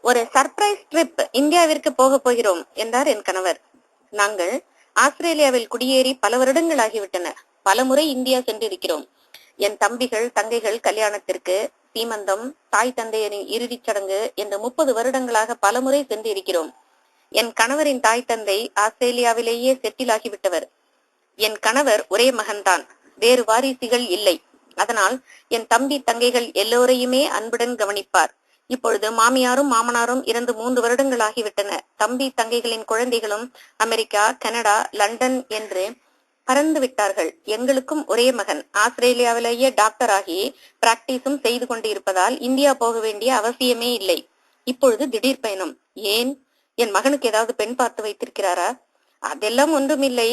ஒரு surprise trip இந்தியாவிற்கு போக போகிறோம் என்றார் என் கணவர். நாங்கள் ஆஸ்திரேலியாவில் குடியேறி பல வருடங்கள் ஆகிவிட்டன. பல முறை இந்தியா சென்றிருக்கிறோம். என் தம்பிகள் தங்கைகள் கல்யாணத்திற்கு, சீமந்தம், தாய் தந்தையரின் இறுதிச் சடங்கு என்று 30 வருடங்களாக பல முறை சென்று இருக்கிறோம். என் கணவரின் தாய் தந்தை ஆஸ்திரேலியாவிலேயே செட்டில் ஆகிவிட்டவர். என் கணவர் ஒரே மகன்தான், வேறு வாரிசுகள் இல்லை. அதனால் என் தம்பி தங்கைகள் எல்லோரையுமே அன்புடன் கவனிப்பார். இப்பொழுது மாமியாரும் மாமனாரும் இறந்து 3 வருடங்கள் ஆகிவிட்டன. தம்பி தங்கைகளின் குழந்தைகளும் அமெரிக்கா, கனடா, லண்டன் என்று பறந்து விட்டார்கள். எங்களுக்கும் ஒரே மகன் ஆஸ்திரேலியாவிலேயே டாக்டர் ஆகி பிராக்டிஸும் செய்து கொண்டு இருப்பதால் இந்தியா போக வேண்டிய அவசியமே இல்லை. இப்பொழுது திடீர் பயணம். ஏன், என் மகனுக்கு ஏதாவது பெண் பார்த்து வைத்திருக்கிறாரா? அதெல்லாம் ஒன்றுமில்லை.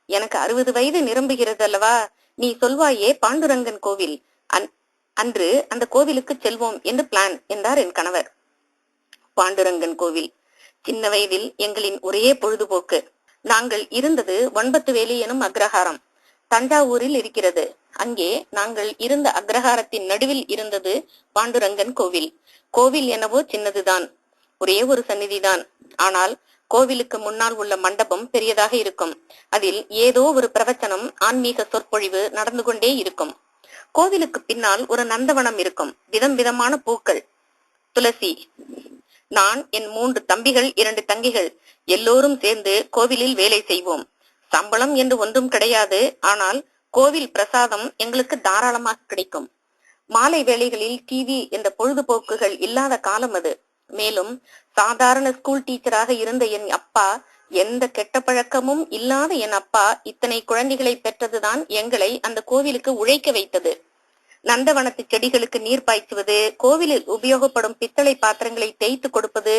எனக்கு 60 வயது நிரம்புகிறது அல்லவா? நீ சொல்வாயே பாண்டுரங்கன் கோவில், அன்று அந்த கோவிலுக்கு செல்வோம் என்று பிளான் என்றார் என் கணவர். பாண்டுரங்கன் கோவில் சின்ன வயதில் எங்களின் ஒரே பொழுதுபோக்கு. நாங்கள் இருந்தது ஒன்பத்துவேலி எனும் அக்ரஹாரம், தஞ்சாவூரில் இருக்கிறது. அங்கே நாங்கள் இருந்த அக்ரஹாரத்தின் நடுவில் இருந்தது பாண்டுரங்கன் கோவில். கோவில் என்னவோ சின்னதுதான், ஒரே ஒரு சந்நிதிதான். ஆனால் கோவிலுக்கு முன்னால் உள்ள மண்டபம் பெரியதாக இருக்கும். அதில் ஏதோ ஒரு பிரவச்சனம், ஆன்மீக சொற்பொழிவு நடந்து கொண்டே இருக்கும். கோவிலுக்கு பின்னால் ஒரு நந்தவனம் இருக்கும். விதம் விதமான பூக்கள், துளசி. நான், என் 3 தம்பிகள் 2 தங்கைகள் எல்லோரும் சேர்ந்து கோவிலில் வேலை செய்வோம். சம்பளம் என்று ஒன்றும் கிடையாது. ஆனால் கோவில் பிரசாதம் எங்களுக்கு தாராளமாக கிடைக்கும். மாலை வேளைகளில் டிவி என்ற பொழுதுபோக்குகள் இல்லாத காலம் அது. மேலும் சாதாரண ஸ்கூல் டீச்சராக இருந்த என் அப்பா, எந்த கெட்ட பழக்கமும் இல்லாத என் அப்பா இத்தனை குழந்தைகளை பெற்றதுதான் எங்களை அந்த கோவிலுக்கு உழைக்க வைத்தது. நந்தவனத்து செடிகளுக்கு நீர் பாய்ச்சுவது, கோவிலில் உபயோகப்படும் பித்தளை பாத்திரங்களை தேய்த்து கொடுப்பது,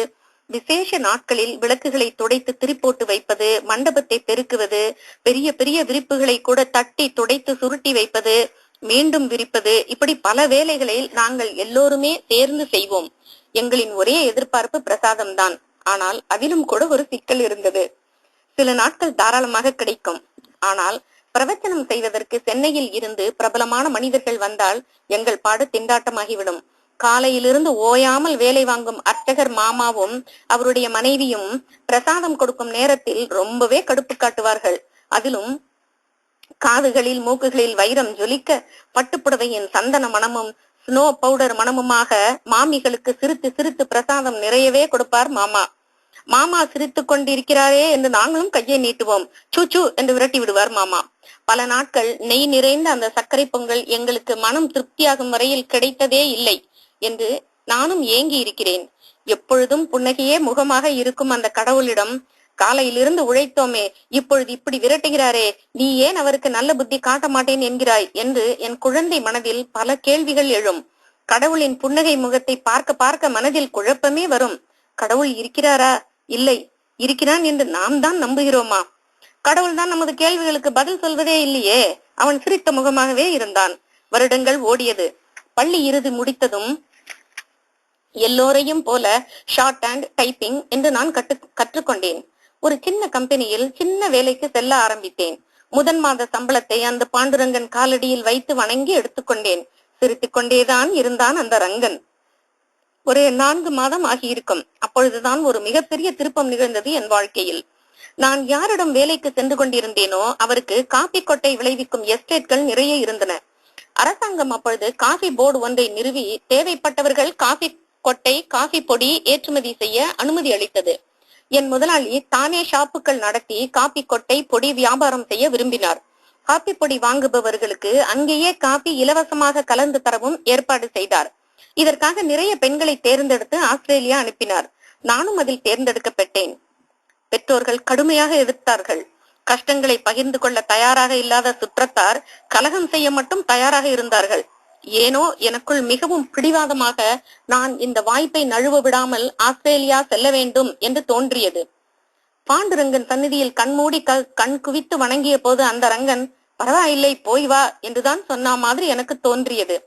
விசேஷ நாட்களில் விளக்குகளை துடைத்து திரிப்போட்டு வைப்பது, மண்டபத்தை பெருக்குவது, பெரிய பெரிய விரிப்புகளை கூட தட்டி துடைத்து சுருட்டி வைப்பது, மீண்டும் விரிப்பது, இப்படி பல வேலைகளை நாங்கள் எல்லோருமே சேர்ந்து செய்வோம். எங்களின் ஒரே எதிர்பார்ப்பு பிரசாதம் தான். ஆனால் அதிலும் கூட ஒரு சிக்கல் இருந்தது. சில நாட்கள் தாராளமாக கிடைக்கும். ஆனால் பிரவச்சனம் செய்வதற்கு சென்னையில் இருந்து பிரபலமான மனிதர்கள் வந்தால் எங்கள் பாடு திண்டாட்டமாகிவிடும். காலையிலிருந்து ஓயாமல் வேலை வாங்கும் அர்ச்சகர் மாமாவும் அவருடைய மனைவியும் பிரசாதம் கொடுக்கும் நேரத்தில் ரொம்பவே கடுப்பு காட்டுவார்கள். அதிலும் காதுகளில் மூக்குகளில் வைரம் ஜொலிக்க, பட்டுப்புடவையின் சந்தன மனமும் ஸ்னோ பவுடர் மனமுமாக மாமிகளுக்கு சிரித்து சிரித்து பிரசாதம் நிறையவே கொடுப்பார் மாமா. மாமா சிரித்து கொண்டிருக்கிறாரே என்று நாங்களும் கையை நீட்டுவோம். சூச்சு என்று விரட்டி விடுவார் மாமா. பல நாட்கள் நெய் நிறைந்த அந்த சர்க்கரை பொங்கல் எங்களுக்கு மனம் திருப்தியாகும் வரையில் கிடைத்ததே இல்லை என்று நானும் ஏங்கி இருக்கிறேன். எப்பொழுதும் புன்னகையே முகமாக இருக்கும் அந்த கடவுளிடம், காலையிலிருந்து உழைத்தோமே, இப்பொழுது இப்படி விரட்டுகிறாரே, நீ ஏன் அவருக்கு நல்ல புத்தி காட்ட மாட்டேன் என்கிறாய் என்று என் குழந்தை மனதில் பல கேள்விகள் எழும். கடவுளின் புன்னகை முகத்தை பார்க்க பார்க்க மனதில் குழப்பமே வரும். கடவுள் இருக்கிறாரா? இல்லை. இருக்கிறான் என்று நாம் தான் நம்புகிறோமா? கடவுள் தான் நமது கேள்விகளுக்கு பதில் சொல்வதே இல்லையே. அவன் சிரித்த முகமாகவே இருந்தான். வருடங்கள் ஓடியது. பள்ளி இறுதி முடித்ததும் எல்லோரையும் போல ஷார்ட் ஹேண்ட் டைப்பிங் என்று நான் கற்றுக்கொண்டேன். ஒரு சின்ன கம்பெனியில் சின்ன வேலைக்கு செல்ல ஆரம்பித்தேன். முதன் மாத சம்பளத்தை அந்த பாண்டுரங்கன் காலடியில் வைத்து வணங்கி எடுத்துக்கொண்டேன். சிரித்துக் கொண்டேதான் இருந்தான் அந்த ரங்கன். ஒரு 4 மாதம் ஆகியிருக்கும். அப்பொழுதுதான் ஒரு மிகப்பெரிய திருப்பம் நிகழ்ந்தது என் வாழ்க்கையில். நான் யாரிடம் வேலைக்கு சென்று கொண்டிருந்தேனோ அவருக்கு காபி கொட்டை விளைவிக்கும் எஸ்டேட்கள் நிறைய இருந்தன. அரசாங்கம் அப்பொழுது காபி போர்டு ஒன்றை நிறுவி தேவைப்பட்டவர்கள் காபி கொட்டை, காபி பொடி ஏற்றுமதி செய்ய அனுமதி அளித்தது. என் முதலாளி தானே ஷாப்புகள் நடத்தி காபி கொட்டை பொடி வியாபாரம் செய்ய விரும்பினார். காபி பொடி வாங்குபவர்களுக்கு அங்கேயே காபி இலவசமாக கலந்து தரவும் ஏற்பாடு செய்தார். இதற்காக நிறைய பெண்களை தேர்ந்தெடுத்து ஆஸ்திரேலியா அனுப்பினார். நானும் அதில் தேர்ந்தெடுக்கப்பட்டேன். பெற்றோர்கள் கடுமையாக எதிர்த்தார்கள். கஷ்டங்களை பகிர்ந்து கொள்ள தயாராக இல்லாத சுற்றத்தார் கலகம் செய்ய மட்டும் தயாராக இருந்தார்கள். ஏனோ எனக்குள் மிகவும் பிடிவாதமாக நான் இந்த வாய்ப்பை நழுவ விடாமல் ஆஸ்திரேலியா செல்ல வேண்டும் என்று தோன்றியது. பாண்டுரங்கன் சந்நிதியில் கண்மூடி கண் குவித்து வணங்கிய போது அந்த ரங்கன், பரவாயில்லை போய் வா என்றுதான் சொன்ன மாதிரி எனக்கு தோன்றியது.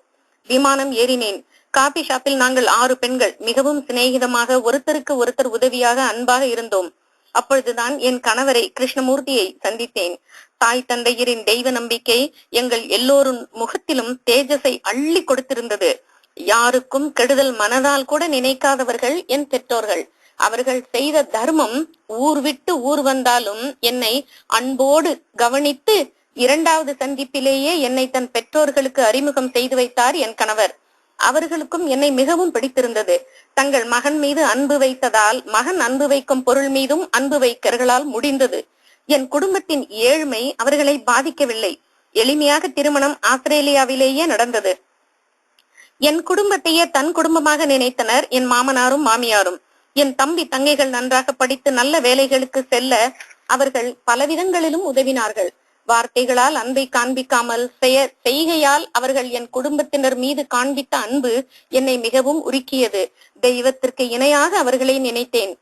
விமானம் ஏறினேன். காபி ஷாப்பில் நாங்கள் 6 பெண்கள் மிகவும் சிநேகிதமாக ஒருத்தருக்கு ஒருத்தர் உதவியாக அன்பாக இருந்தோம். அப்பொழுதுதான் என் கணவரை கிருஷ்ணமூர்த்தியை சந்தித்தேன். தாய் தந்தையரின் தெய்வ நம்பிக்கை எங்கள் எல்லோரும் முகத்திலும் தேஜஸை அள்ளி கொடுத்திருந்தது. யாருக்கும் கெடுதல் மனதால் கூட நினைக்காதவர்கள் என் பெற்றோர்கள். அவர்கள் செய்த தர்மம் ஊர் விட்டு ஊர் வந்தாலும் என்னை அன்போடு கவனித்து இரண்டாவது சந்திப்பிலேயே என்னை தன் பெற்றோர்களுக்கு அறிமுகம் செய்து வைத்தார் என் கணவர். அவர்களுக்கும் என்னை மிகவும் பிடித்திருந்தது. தங்கள் மகன் மீது அன்பு வைத்ததால் மகன் அன்பு வைக்கும் பொருள் மீதும் அன்பு வைக்கர்களால் முடிந்தது. என் குடும்பத்தின் ஏழ்மை அவர்களை பாதிக்கவில்லை. எளிமையாக திருமணம் ஆஸ்திரேலியாவிலேயே நடந்தது. என் குடும்பத்தையே தன் குடும்பமாக நினைத்தனர் என் மாமனாரும் மாமியாரும். என் தம்பி தங்கைகள் நன்றாக படித்து நல்ல வேலைகளுக்கு செல்ல அவர்கள் பலவிதங்களிலும் உதவினார்கள். வார்த்தைகளால் அன்பை காண்பிக்காமல் செய்கையால் அவர்கள் என் குடும்பத்தினர் மீது காண்பித்த அன்பு என்னை மிகவும் உருக்கியது. தெய்வத்திற்கு இணையாக அவர்களை நினைத்தேன்.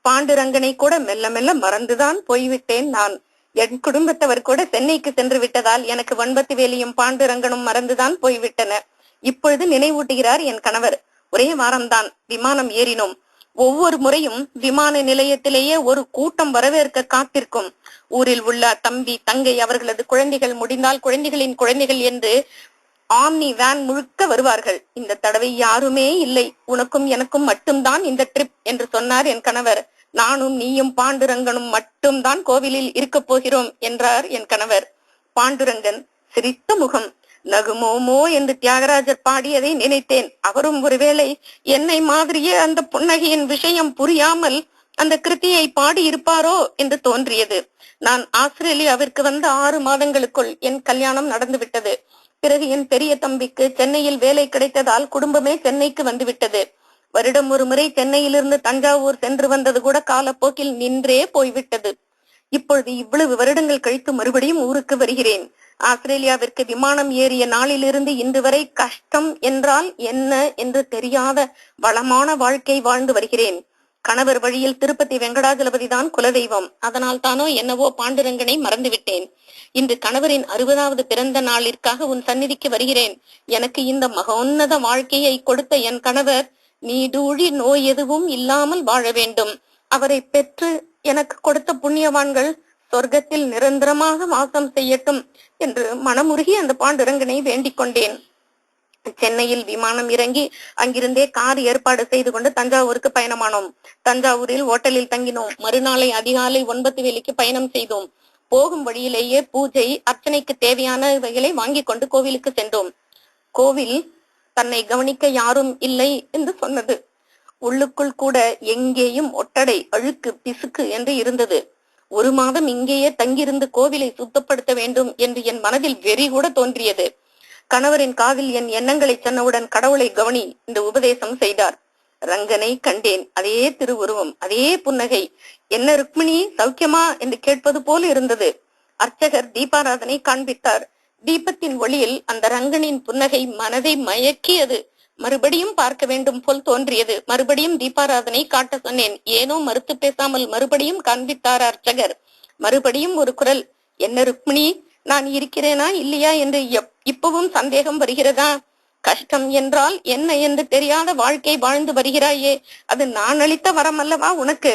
பாண்டுரங்கனை கூட மெல்ல மெல்ல மறந்துதான் போய்விட்டேன் நான். என் குடும்பத்தவர் கூட சென்னைக்கு சென்று விட்டதால் எனக்கு வன்பத்து வேலியும் பாண்டுரங்கனும் மறந்துதான் போய்விட்டன. இப்பொழுது நினைவூட்டுகிறார் என் கணவர். ஒரே வாரம்தான் விமானம் ஏறினோம். ஒவ்வொரு முறையும் விமான நிலையத்திலேயே ஒரு கூட்டம் வரவேற்க காத்திருக்கும். ஊரில் உள்ள தம்பி தங்கை அவர்களது குழந்தைகள், முடிந்தால் குழந்தைகளின் குழந்தைகள் என்று ஆம்னி வேன் முழுக்க வருவார்கள். இந்த தடவை யாருமே இல்லை, உனக்கும் எனக்கும் மட்டும்தான் இந்த ட்ரிப் என்று சொன்னார் என் கணவர். நானும் நீயும் பாண்டுரங்கனும் மட்டும்தான் கோவிலில் இருக்க போகிறோம் என்றார் என் கணவர். பாண்டுரங்கன் சிரித்த முகம். நகுமோமோ என்று தியாகராஜர் பாடியதை நினைத்தேன். அவரும் ஒருவேளை என்னை மாதிரியே அந்த புன்னகையின் விஷயம் புரியாமல் அந்த கிருத்தியை பாடி இருப்பாரோ என்று தோன்றியது. நான் ஆஸ்திரேலியாவிற்கு வந்த 6 மாதங்களுக்குள் என் கல்யாணம் நடந்து விட்டது. பிறகு என் பெரிய தம்பிக்கு சென்னையில் வேலை கிடைத்ததால் குடும்பமே சென்னைக்கு வந்துவிட்டது. வருடம் ஒரு முறை சென்னையிலிருந்து தஞ்சாவூர் சென்று வந்தது கூட காலப்போக்கில் நின்றே போய்விட்டது. இப்பொழுது இவ்வளவு வருடங்கள் கழித்து மறுபடியும் ஊருக்கு வருகிறேன். ஆஸ்திரேலியாவிற்கு விமானம் ஏறிய நாளிலிருந்து இன்று வரை கஷ்டம் என்றால் என்ன என்று தெரியாத வளமான வாழ்க்கை வாழ்ந்து வருகிறேன். கணவர் வழியில் திருப்பதி வெங்கடாஜலபதி தான் குலதெய்வம். அதனால் தானோ என்னவோ பாண்டுரங்கனை மறந்துவிட்டேன். இன்று கணவரின் 60வது பிறந்த நாளிற்காக உன் சந்நிதிக்கு வருகிறேன். எனக்கு இந்த மகோன்னத வாழ்க்கையை கொடுத்த என் கணவர் நீடூழி நோய் எதுவும் இல்லாமல் வாழ வேண்டும். அவரை பெற்று எனக்கு கொடுத்த புண்ணியவான்கள் சொர்க்கத்தில் நிரந்தரமாக வாசம் செய்யட்டும் என்று மனமுருகி அந்த பாண்டுரங்கனை வேண்டிக் கொண்டேன். சென்னையில் விமானம் இறங்கி அங்கிருந்தே கார் ஏற்பாடு செய்து கொண்டு தஞ்சாவூருக்கு பயணமானோம். தஞ்சாவூரில் ஓட்டலில் தங்கினோம். மறுநாளை அதிகாலை 9 வேளைக்கு பயணம் செய்தோம். போகும் வழியிலேயே பூஜை அர்ச்சனைக்கு தேவையானவைகளை வாங்கி கொண்டு கோவிலுக்கு சென்றோம். கோவில் தன்னை கவனிக்க யாரும் இல்லை என்று சொன்னது. உள்ளுக்குள் கூட எங்கேயும் ஒட்டடை, அழுக்கு, பிசுக்கு என்று இருந்தது. 1 மாதம் இங்கேயே தங்கியிருந்து கோவிலை சுத்தப்படுத்த வேண்டும் என்று என் மனதில் வெறி கூட தோன்றியது. கணவரின் காதில் என் எண்ணங்களை சொன்னவுடன் கடவுளை கவனி என்று உபதேசம் செய்தார். ரங்கனை கண்டேன். அதே திருவுருவம், அதே புன்னகை. என்ன ருக்மிணி, சௌக்கியமா என்று கேட்பது போல இருந்தது. அர்ச்சகர் தீபாராதனை காண்பித்தார். தீபத்தின் ஒளியில் அந்த ரங்கனின் புன்னகை மனதை மயக்கியது. மறுபடியும் பார்க்க வேண்டும் போல் தோன்றியது. மறுபடியும் தீபாராதனை காட்ட சொன்னேன். ஏனோ மறுத்து பேசாமல் மறுபடியும் காண்பித்தார் அர்ச்சகர். மறுபடியும் ஒரு குரல், என்ன ருக்மிணி, நான் இருக்கிறேனா இல்லையா என்று இப்பவும் சந்தேகம் வருகிறதா? கஷ்டம் என்றால் என்ன என்று தெரியாத வாழ்க்கை வாழ்ந்து வருகிறாயே, அது நான் அளித்த வரம் அல்லவா உனக்கு?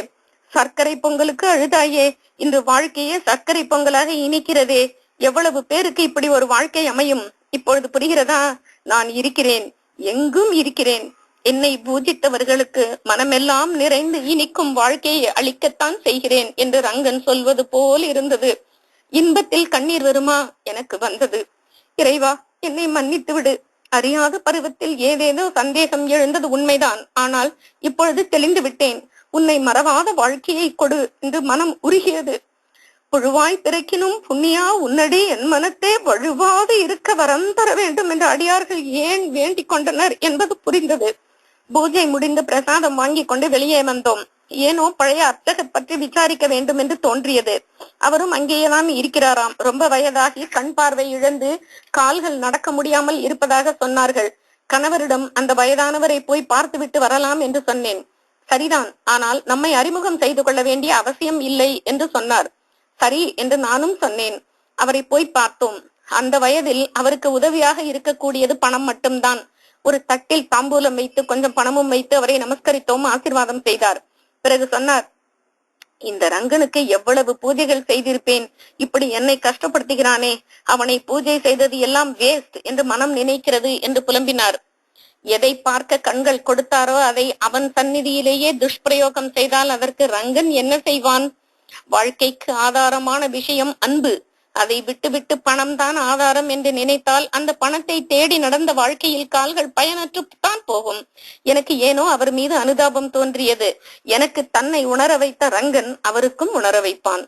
சர்க்கரை பொங்கலுக்கு அழுதாயே, இன்று வாழ்க்கையே சர்க்கரை பொங்கலாக இனிக்கிறதே. எவ்வளவு பேருக்கு இப்படி ஒரு வாழ்க்கை அமையும்? இப்பொழுது புரிகிறதா? நான் இருக்கிறேன், எங்கும் இருக்கிறேன். என்னை பூஜித்தவர்களுக்கு மனமெல்லாம் நிறைந்து இனிக்கும் வாழ்க்கையை அளிக்கத்தான் செய்கிறேன் என்று ரங்கன் சொல்வது போல் இருந்தது. இன்பத்தில் கண்ணீர் வருமா? எனக்கு வந்தது. இறைவா, என்னை மன்னித்து விடு. அறியாத பருவத்தில் ஏதேதோ சந்தேகம் எழுந்தது உண்மைதான். ஆனால் இப்பொழுது தெளிந்து விட்டேன். உன்னை மறவாத வாழ்க்கையை கொடு என்று மனம் உருகியது. புழுவாய் பிறக்கினும் புண்ணியா உன்னடி என் மனத்தே வழுவாது இருக்க வரம் தர வேண்டும் என்று அடியார்கள் ஏன் வேண்டிக் கொண்டனர் என்பது புரிந்தது. பூஜை முடிந்து பிரசாதம் வாங்கி கொண்டு வெளியே வந்தோம். ஏனோ பழைய அர்ச்சகர் பற்றி விசாரிக்க வேண்டும் என்று தோன்றியது. அவரும் அங்கேயேதான் இருக்கிறாராம். ரொம்ப வயதாகி கண் பார்வை இழந்து கால்கள் நடக்க முடியாமல் இருப்பதாக சொன்னார்கள். கணவரிடம் அந்த வயதானவரை போய் பார்த்து விட்டு வரலாம் என்று சொன்னேன். சரிதான், ஆனால் நம்மை அறிமுகம் செய்து கொள்ள வேண்டிய அவசியம் இல்லை என்று சொன்னார். சரி என்று நானும் சொன்னேன். அவரை போய் பார்த்தோம். அந்த வயதில் அவருக்கு உதவியாக இருக்கக்கூடியது பணம் மட்டும்தான். ஒரு தட்டில் தாம்பூலம் வைத்து கொஞ்சம் பணமும் வைத்து அவரை நமஸ்கரித்தோம். ஆசீர்வாதம் செய்தார். பிறகு சொன்னார், இந்த ரங்கனுக்கு எவ்வளவு பூஜைகள் செய்திருப்பேன், இப்படி என்னை கஷ்டப்படுத்துகிறானே, அவனை பூஜை செய்தது எல்லாம் வேஸ்ட் என்று மனம் நினைக்கிறது என்று புலம்பினார். எதை பார்க்க கண்கள் கொடுத்தாரோ அதை அவன் சந்நிதியிலேயே துஷ்பிரயோகம் செய்தால் அதற்கு ரங்கன் என்ன செய்வான்? வாழ்க்கைக்கு ஆதாரமான விஷயம் அன்பு. அதை விட்டுவிட்டு பணம் தான் ஆதாரம் என்று நினைத்தால் அந்த பணத்தை தேடி நடந்த வாழ்க்கையில் கால்கள் பயனற்றுத்தான் போகும். எனக்கு ஏனோ அவர் மீது அனுதாபம் தோன்றியது. எனக்கு தன்னை உணர வைத்த ரங்கன் அவருக்கும் உணர வைப்பான்.